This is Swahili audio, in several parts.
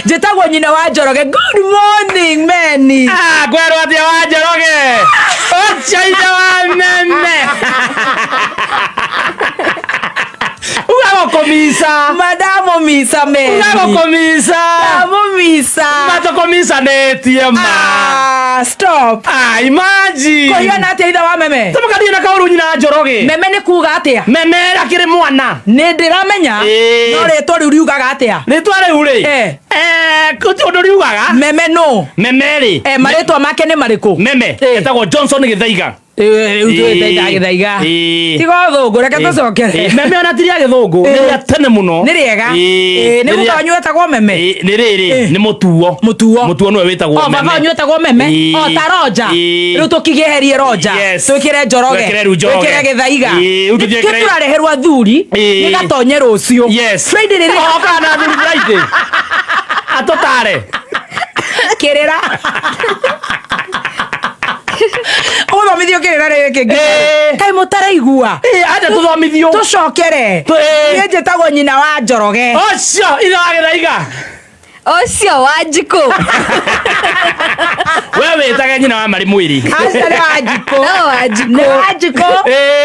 Njĩtagwo nyina wa Njoroge. Good morning, Meni. Kwero atia wa Njoroge. Ochaina wa meme. Ugago komisa. Madamo misa Meni. Ugago komisa. Madamo misa. Mato komisa netie ma. Stop. Imagine. Ko yana atia itha wa meme. Tamakadia na kauru nyina wa Njoroge. Meme ni kuga atia. Meme akire mwana. Ni ndiramenya. No ritwa riu riugaga atia. Ritwa riu ri. Kuto riugaga. Meme no. Meme ri. Maritwa make ni mariku. Meme. Etagwo Johnson Githaiga. Githaiga. Tigo thungu reke tucokere. Meme ona tiri agithungu. Ni atene muno. Ni riega. Ni muka nyuetagwo meme. Ni riri. Ni mutuo. Mutuo no wetagwo meme. Baba nyuetagwo meme. Ta Roja. Riu tukigeherie Roja. Twikire Njoroge. Twikire Githaiga. Turareherwo athuri. Ni gatonye rucio. Friday riri. Kana athuri Friday. Atotare. Kirira. Uthomithio kirira riki. Kai mutaraigua. Aja tuthomithio. Tucokere. Ni njĩtagwo nyina wa Njoroge. Ocio ithe wa Githaiga. Ocio Wanjikũ. Wewe wĩtage nyina wa Mari Mwiri. Aca nĩ Wanjikũ. No Wanjikũ. Nĩ Wanjikũ.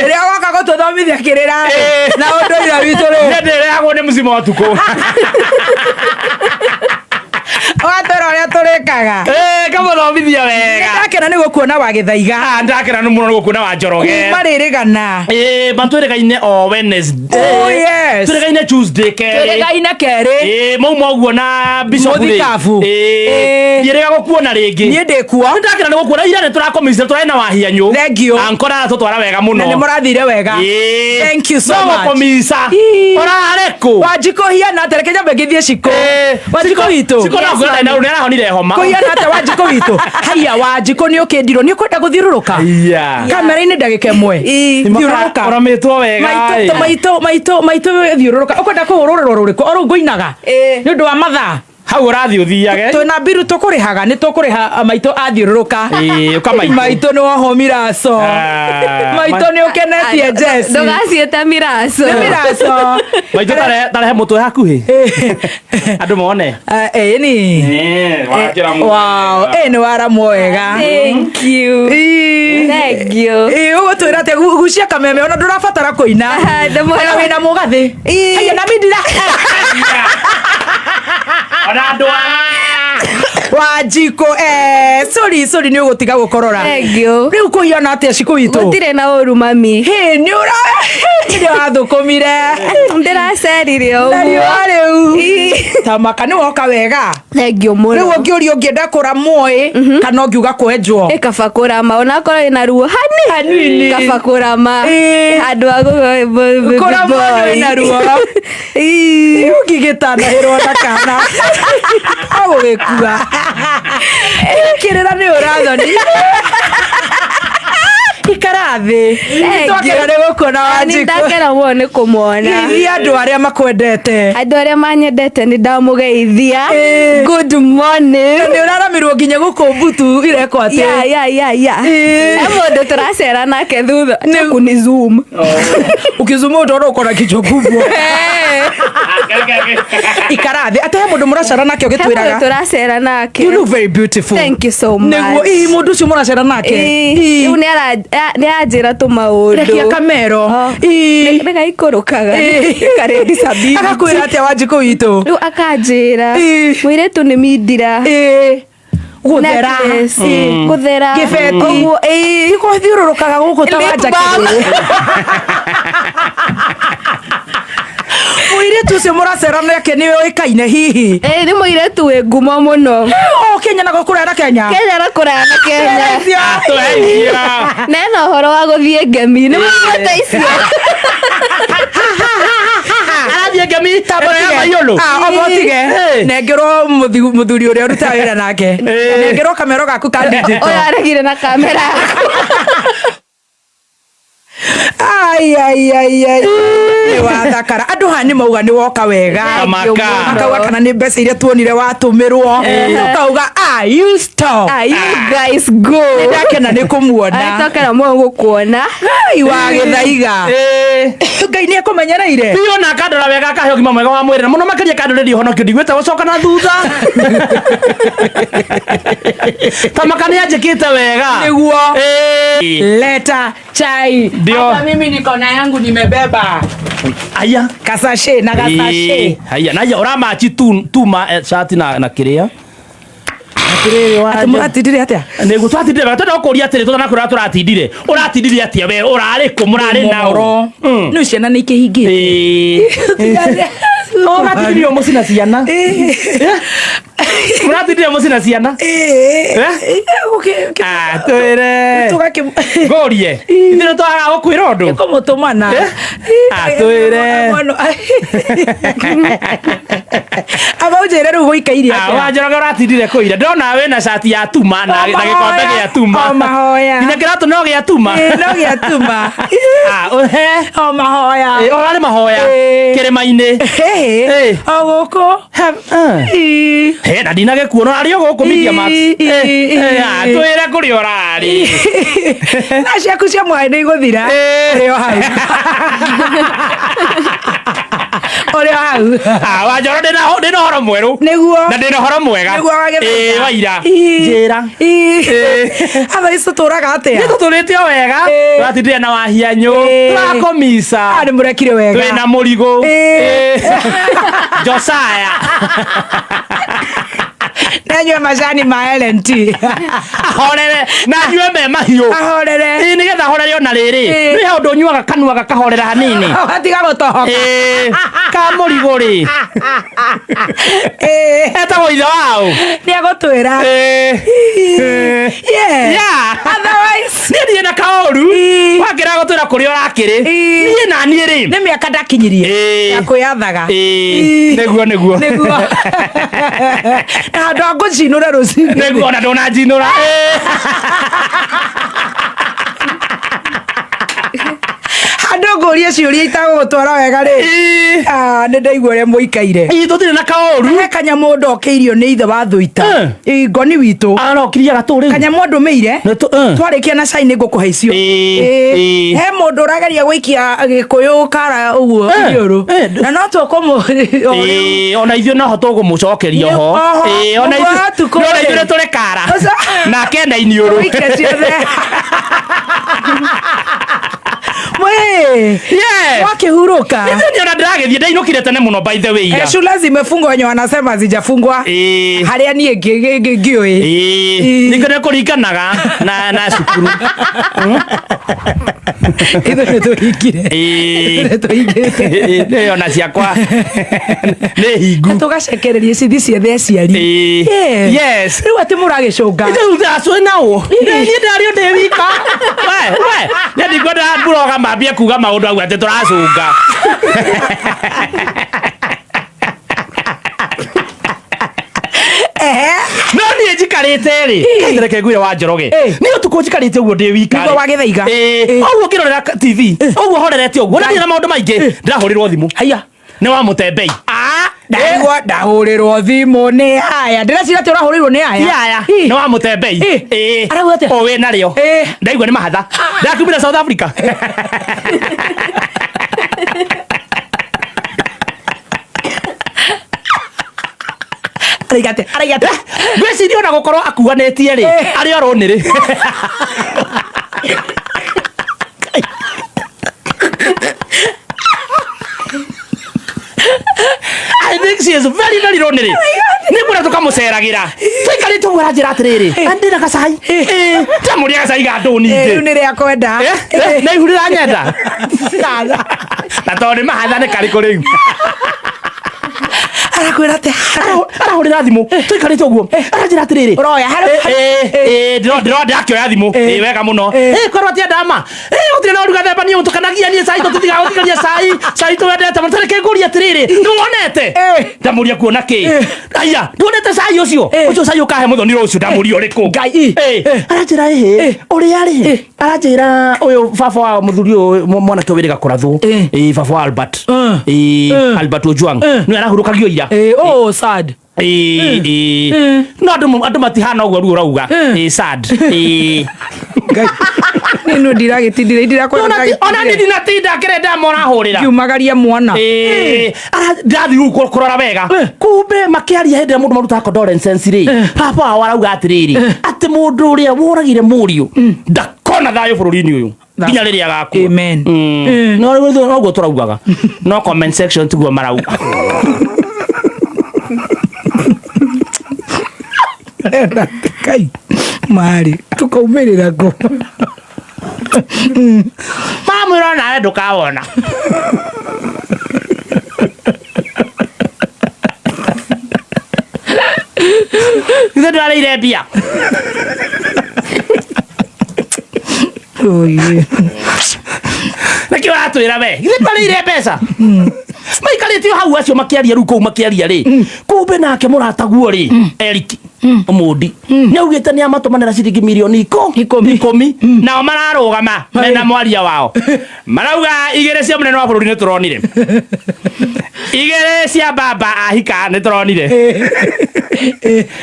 Rĩrĩa woka gũtũthomithia kĩrĩra na ũndũire witũ rĩ. Nĩ ndĩrehagwo nĩ mũcimo wa ũtukũ. Watũra ũrĩa tũrĩkaga. Kamũthomithia wega. Ndakena nĩ gũkuona wa Githaiga. Ndakena mũno nĩ gũkuona wa Njoroge. Kuma rĩrĩgana. Matwĩrĩgaine o Wednesday. Oh yes. Twĩrĩgaine Tuesday kerĩ. Twĩrĩgaine kerĩ. Mauma ũguo na Bishop Lee. Mũthikabu. Ndiĩrĩga gũkuona rĩngĩ. Niĩ ndĩkuo. Ndakena nĩ gũkuona ira nĩ tũrakomicire tũrĩ na wahianyũ. Thank you. Ankora tũtwara wega mũno. Na nĩ mũrathire wega. Thank you so much. No komisa. Orareko. Wanjikũ hiana atĩ reke nyambe ngĩthiĩ Ciko. Wanjikũ witũ. Ciko na ngona na nĩ arahonire homa. Kũhiana atĩ Wanjikũ witũ. Haya Wanjikũ nĩ ũkĩndirwo nĩ ũkwenda gũthiũrũrũka. Kamera-inĩ ndagĩka ĩmwe. Thiũrũrũka. Ũrametwo wega. Maitũ thiũrũrũka. Ũkwenda kũhũrũrĩrwo rũrĩkũ? O rĩu ngũinaga. Nĩ ũndũ wa mathaa. Hau ũrathiĩ ũthiage. Twĩna mbiru tũkũrĩhaga nĩ tũkũrĩha maitũ athiũrũrũka. Maitũ nĩ woho miraco. Maitũ nĩ ũkenetie Jesse. Ndũgaciĩte miraco. Nĩ miraco. Maitũ tarehe mũtwe hakuhĩ. Andũ mone. Ĩni. Wow. Nĩ waramwo wega. Thank you. Thank you. Ũgũtwĩra atĩ gucia kameme ona ndũrabatara kũina. Ona wĩna mũgathĩ. Haya na mindira. Ona andũ Wanjikũ sorry nĩ ũgũtiga gũkorora. Thank you. Rĩu kũhiana atĩa Ciko witũ? Gũtirĩ na ũru mami. Nĩ wathũkũmire. Ndĩracerire ũguo. Na riũa rĩu. Tamaka nĩ woka wega. Thank you mũno. Rĩu ũngĩũrio ũngĩenda kũramwo kana ũngiuga kwenjwo. Kaba kũrama onakorwo ĩna ruo hanini. Kaba kũrama. Andũ a kũramwo wĩna ruo. Ũngĩgĩtanahĩrwo na kana. Agũgĩkua. Kĩrĩra nĩ ũrathoni. Ikara thĩ. Twakena nĩ gũkuona Wanjikũ. Ndakena mũno nĩ kũmuona. Geithia andũ arĩa makwendete. Andũ arĩa manyendete nĩ ndamũgeithia. Good morning. Nĩ ũraramirwo nginya gũkũ mbutu irekwo atĩ. Ya. He mũndũ tũracera nake thutha. Tũku nĩ Zoom. Ukizoom utaona uko na kichwa kubwa. Ikara thĩ. Ata he mũndũ mũracera nake ũgĩtwĩraga. Tũracera nake. You look very beautiful. Thank you so much. Nĩguo mũndũ ũcio mũracera nake. Rĩu nĩ anjĩra tũmaũndũ. Rekia kamero. Nĩ gaikũrũkaga. Karedi sabibi. Akakwĩra atĩa Wanjikũ witũ? Rĩu akanjĩra. Mũirĩtu nĩ mindira. Gũthera. Gũthera. Gĩbeti. Ũguo gũthiũrũrũkaga gũkũ ta Wanjikũ. Mũirĩtu ũcio mũracera nake nĩ oĩkaine hihi? Nĩ mũirĩtu wĩ ngumo mũno. Kenya na gũkũraya na Kenya. Kenya na kũraya na Kenya. Na ena ũhoro wa gũthiĩ ngemi. Nĩ mũigĩte icio. Arathiĩ ngemi ya Maiyũlũ. Omotige. Nengerwo mũthuri ũrĩa ũrutaga wĩra nake. Nengerwo kamero gaku ka digital. Ũyũ aregire na kamera yaku. Ni wathakara andu hani mauga ni woka wega makauga kana ni mbeca iria tuonire watumirwo tukauga you stop you guys go ndakena ni kumuona atokera mwe gukuona wa Githaiga Ngai ni akumenyereire biyo na kandora wega kaheo gima mwega wa mwirira muno makiria kandora honokio ndigwete gucoka na thutha tamakani ajikite wega niguo leta chai hapa mimi niko na yangu nimebeba aya kasashe na kasashe aya na uramachi tuma shati na kiria Muratindire atia nego twatindire bata ndokuria atire tutana kura turatindire uratindire atia we urari ku murari nao no ciana ni kihingite uratindire mucina ciana uratindire mucina ciana atwire gorie ndino twaga gukwira undu kumutumana atwire aba ujere rugo ikairi atia wajoroga uratindire kuira ndona we na shati ya tuma na gikombe ya tuma mahoya ina kirato no ya tuma no ya tuma mahoya orale mahoya kirima-ini ogoko na ndinage kuona ari ogoko Media Max twire kuri orari na ciaku cia mwae ni guthira uri o hau uri o hau wajoro ndina horo mweru niguo na ndina horo mwega waira njira aba icio turaga atia ni tuturite wega twatindire na wahianyu twakomisa ari murekire wega twina murigo Josiah nanywe majani ma LNT ahorere nanywe me mahiu ahorere ni getha ahorere ona riri ni haundu nyuaga kanua gakahorera hanini atiga gutohoka ka murigo ri etagwo ithe wao ni agutwira otherwise ni ndie na kaoru wagira gutwira kuri orakiri ni na ni ri ni miaka ndakinyirie ya kuyathaga neguo na ndo ngucinura rucini neguo na ndona njinura andu nguria ciuria itagutwara wega ri ni ndaigua uria muikaire tutire na kaoru he kanyamu ndokeirio ni ithe wa thuita ngoni witu arokiria gaturi kanyamu ndumeire twarikia na cai ni ngukuhe icio he mundu urageria gwikia gikuyu kara uguo iuru na no tukumu ona ithio no hoto gumucokeria ho ona ithio turi kara na kenda iniuru wakihuruka niona ndiragethie ndainukire tene muno by the way shule zimefungwa wenye wanasema hazijafungwa haria nie ngioi nikone kuringanaga na cukuru ithu nituhingire niona ciakwa ni hingu tugacekereria cithi ciothe aciari yes riu ati muragicunga ndacwe nao ni ndario ndi wika we ndigwenda mburoga mambia kuga maundu au ati turacunga no ni njikarite ri ndireke ngwire wa Njoroge ni utuko njikarite uguo ndi wika niguo wa Githaiga oguo ngirorera TV oguo horerete uguo na ndina maundu maingi ndirahurirwo thimu haya ni wa Mutembei ndaigua ndahurirwo thimu ni haya ndiracira ati urahurirwo ni haya ni wa Mutembei arauga atia o we nario ndaigua ni mahatha ndakumira South Africa araigate gwiciria ona gukorwo akuanetie ri ari oroni ri I think she is very lonely. Ni mura tukamuceragira twikarite uguo aranjira atiriri andina gacai tamuria gacai ga nduni riu ni ria kwenda na ihurira nyenda na tondu mahatha ni kariku riu arakwira ate arahurira thimu tuikarite uguo aranjira atiriri uroya ndiro ndakioya thimu wega muno korwo atia ndama gutire na ruga themba ni utukanagia ni sai tuthiga utikania sai tuwendete mutare kenguri atiriri nduonete ndamuria kuona ki aya nduonete sai ucio sai ukahe muthoni rucio ndamuria uriku ngai aranjira uri ari aranjira uyu baba wa muthuri mwana ke wiriga kurathu baba wa Albert Albert Ojwang ni arahurukagio ira sad no andu matihana uguo ruo rauga sad nino ndiragitindira ona ndinatinda kirenda mora hurira kiumagaria mwana ndathi ru kurora wega kumbe makiaria hende mundu maruta condolence ri papa warauga atiriri ati mundu uria woragire muriu ndakona thayo bururi-ini uyu nginya riria gakua amen no go turaugaga no comment section tuguo marauga kai mari tukaumirira go mamwira nawe ndukawona ithe ndwarĩire mbia nĩkĩ ũratwĩra we ithe ndwarĩire mbeca maikarĩtio hau acio makĩaria rĩu kũu makĩaria rĩ kumbe nake mũrataguo rĩ Eric Omondi nĩaugĩte nĩamatũmanĩra ciringi mirioni 10 nao mararũgama mena mwaria wao marauga igĩrĩ cia mũnene wa bũrũri nĩ tũronire igĩrĩ cia baba ahika nĩ tũronire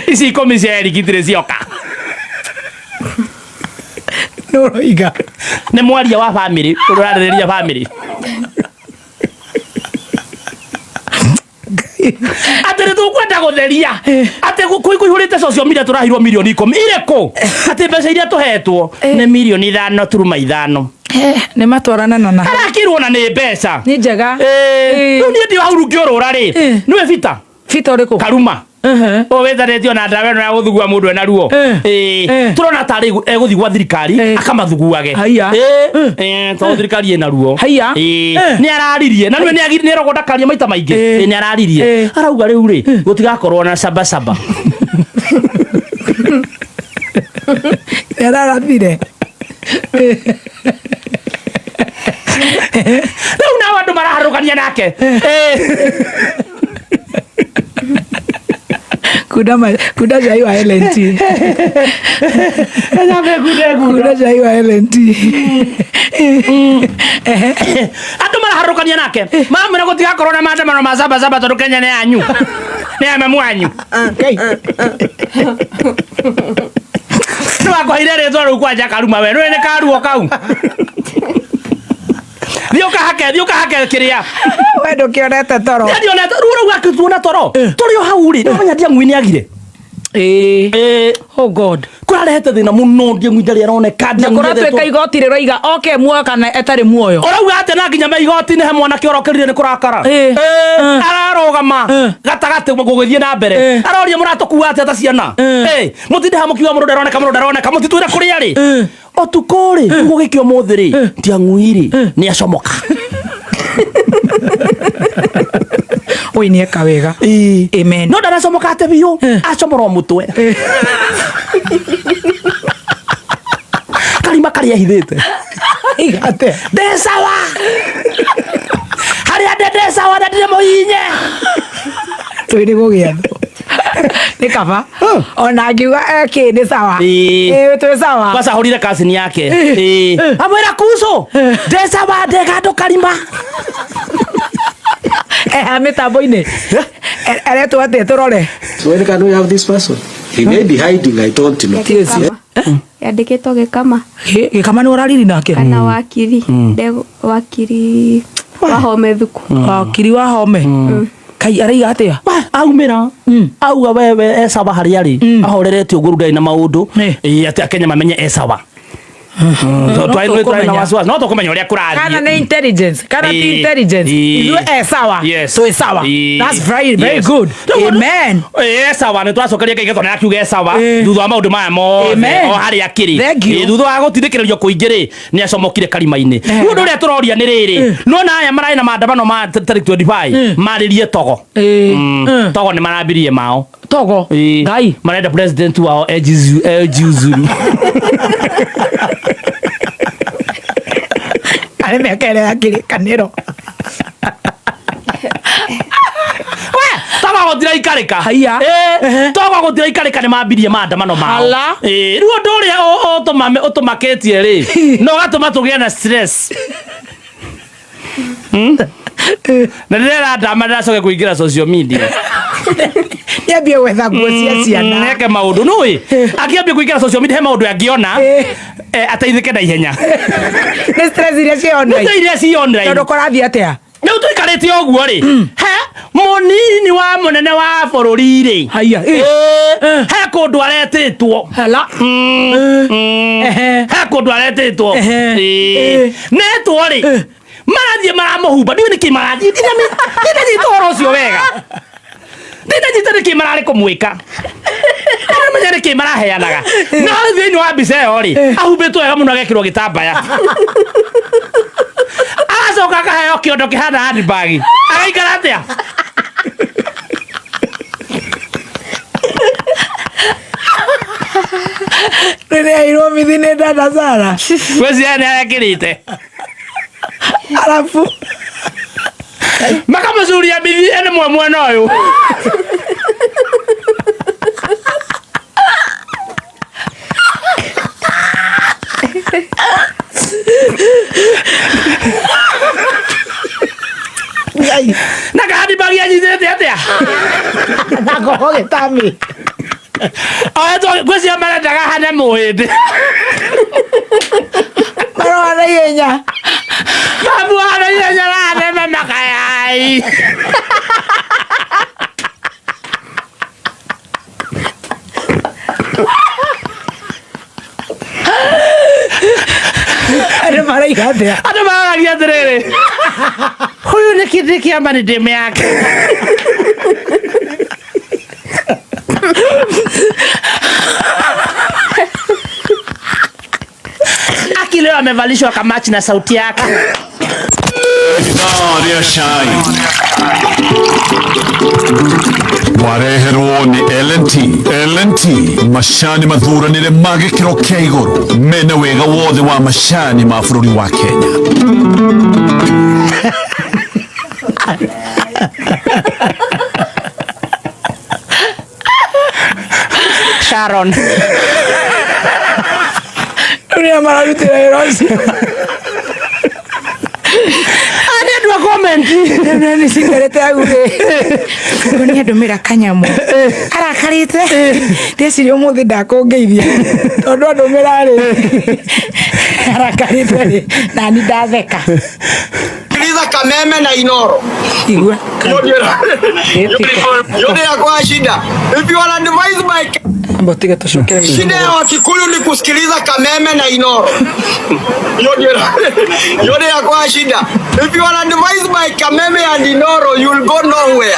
ici 10 cia Eric itirĩ cioka noroiga nĩ mwaria wa family ũrarĩrĩria family ati nĩ tũkwenda gũtheria ati kũihũrĩte social media tũrahirwo mirioni 10 irĩkũ ati mbeca iria tũhetwo nĩ mirioni 5.5 nĩ matwarana na arakirwo na nĩ mbeca nĩ njega rĩu niĩ ndĩ hau ngĩũrũra rĩ nĩwe Vita ũrĩkũ Karuma wethanĩtio na ndawa ĩno ya gũthugua mũndũ ena ruo tũrona tarĩ egũthiĩ gwa thirikari akamathuguage tondũ thirikari ĩna ruo nĩ araririe na nĩ erogonda maita maingĩ nĩ araririe arauga rĩu rĩ gũtigakorwo na sabasaba ararathire rĩu nao andũ maraharũkania nake kuda jai wa LNT kuda jai wa LNT andu maraharukania nake mamwira gutigakorwo na maandamano ma sabasaba tondu Kenya ni yanyu ni ame mwanyu nĩwakwahire rĩtwa rĩu kwanja Karuma we nĩwe nĩ karuo kau thiĩ ũkahake kĩrĩa we ndũkĩonete toro ndionete rĩu ũgakĩtuona toro tũrĩ o hau rĩ nĩmenya Ndiang'ui nĩagire oh god kũrarehete thĩna mũno Ndiang'ui ndarĩ aroneka kũratuĩka igoti rĩroiga oke muoyo kana etarĩ muoyo ũrauga atĩ na nginya me igoti-inĩ he mwanake ũrokĩrire nĩ kũrakara ararũgama gatagatĩ gũgĩthiĩ na mbere aroria mũratũkua atĩa ta ciana mũtinde ha mũkiuga mũndũ ndaroneka mũtitwĩre kũrĩa rĩ ũtukũ rĩ gũgĩkĩa ũmũthĩ rĩ Ndiang'ui rĩ nĩ acomoka ũi nĩ eka wega amen no ndanacomoka atĩ biũ acomorwo mũtwe Karima karĩa hithĩte igate ndesawa harĩa ndesawa na ndĩrĩ mũhinye twĩrĩ gũgĩathwo nĩ kaba ona ngiuga eki nĩ sawa twĩ sawa kwacahũrire kasini yake amwĩra kuso ndesawa ndegandũ Karima mitambo-inĩ aretwo atĩ tũrore when can we have this person he may be hiding I don't know yandĩkĩtwo Gĩkama Gĩkama nĩ ũrariri nake kana wakiri wakiri Wahome thuku wakiri Wahome kai araiga atĩa aumĩra auga wewe esawa harĩa rĩ ahoreretio ngũrũ ndarĩ na maũndũ atĩ Akenya mamenye esawa Twai na wasiwasi no tukumenya uria kurathi kana ni intelligence kana ti intelligence ilu sawa so sawa that's very good amen sawa ni twacokeria Ngai gethona akiuge sawa thutha wa maundu maya mothe o hari akiri thutha wa gutindikiririo kuingiri ni acomokire karima-ini undu uria turoria ni riri no na aya marai na maandamano ma tariki 25 maririe togo togo ni marambirie mao togo Ngai marenda president wao ejiuzuru ale mekele akili kanero togo gotira ikarika haya togo gotira ikarika ni mambirie maandamano mao riu undu uria utumaketie ri no gatuma tugie na stress na ndera ndama ndacoke kuingira social media yambie wetha nguo cia ciana neke maundu nui akiambia kuingira social media he maundu angiona ateithike na ihenya ni stress iria cia online tondu korathi atia Riu tuikarite oguo ri he munini wa munene wa bururi ri haya he kundu aretitwo hala he kundu aretitwo netwo ri marathie maramuhumba ndiu niki marathie ndina toro ucio wega ndina nyita niki marari kumwika menya niki maraheanaga no thiini wa mbica iyo ri ahumbitwo wega muno agekirwo gitambaya agacoka akaheo kiondo kihana handbag agaikara atia nene airwo mithi ni dada Sara gweciria ni arekirite alafu makamucuria mithi ene mwena uyu na kahandi bagi anyitete atia nagoho gitami oya gweciria marendaga hane muhindi marona ihenya babu hana ihenya raneme makayai Ada maraiga atia andå mararagia atä rä rä huyu nä kä ndä kä amba nä ndä mä yake akileo amevalishwa kamachi na sauti yake wareherwo ni LNT macani mathuranire ma gikiro kia iguru mena wega wothe wa macani ma bururi wa Kenya Sharon unia mararutira erosi dwa comment nani sigarete agure ngoni andumira kanyamu arakarite ndeciri umuthi ndakungeithia tondu andumira ri arakarite nani ndatheka sikiliza Kameme na Inoro igua yote yakwa shida if you are advised by mbotiga tushokere shida ya Wakikuyu ni kusikiliza Kameme na Inoro yote yakwa shida if you are advised by Kameme and Inoro you will go nowhere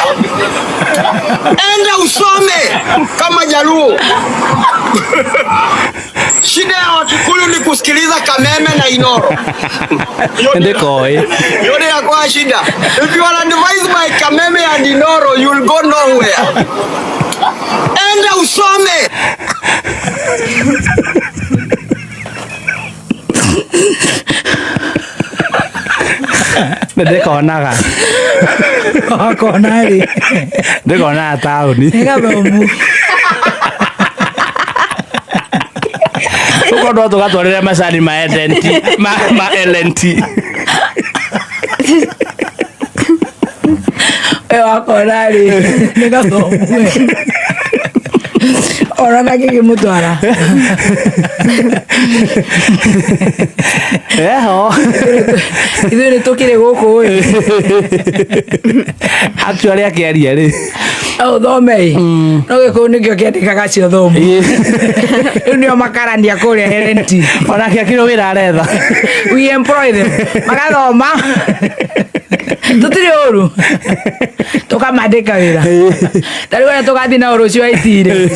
enda usome kama Jaluo shida ya Wakikuyu ni kusikiliza Kameme na Inoro yote yakwa shida if you are advised by Kameme and Inoro you will go nowhere enda usome ndikonaga akonari ndikona tauni ngabomu ukondo tugatwarire macani ma LNT akonari ngabomu ora Ora ngake mutwara. Eho. Ithuĩ nĩ tũkĩrĩ gũkũ ĩ. Actually akĩaria rĩ. Thomei. No gĩkũyũ nĩkĩo kĩandĩkaga cio thomu. Rĩu nĩo makarania kũrĩa LNT. Onake akĩrĩ wĩra aretha. We employ them. Magathoma. Tũtirĩ ũru. Tũkamandĩka wĩra. Tarĩu ona tũgathiĩ nao rũciũ IT-inĩ.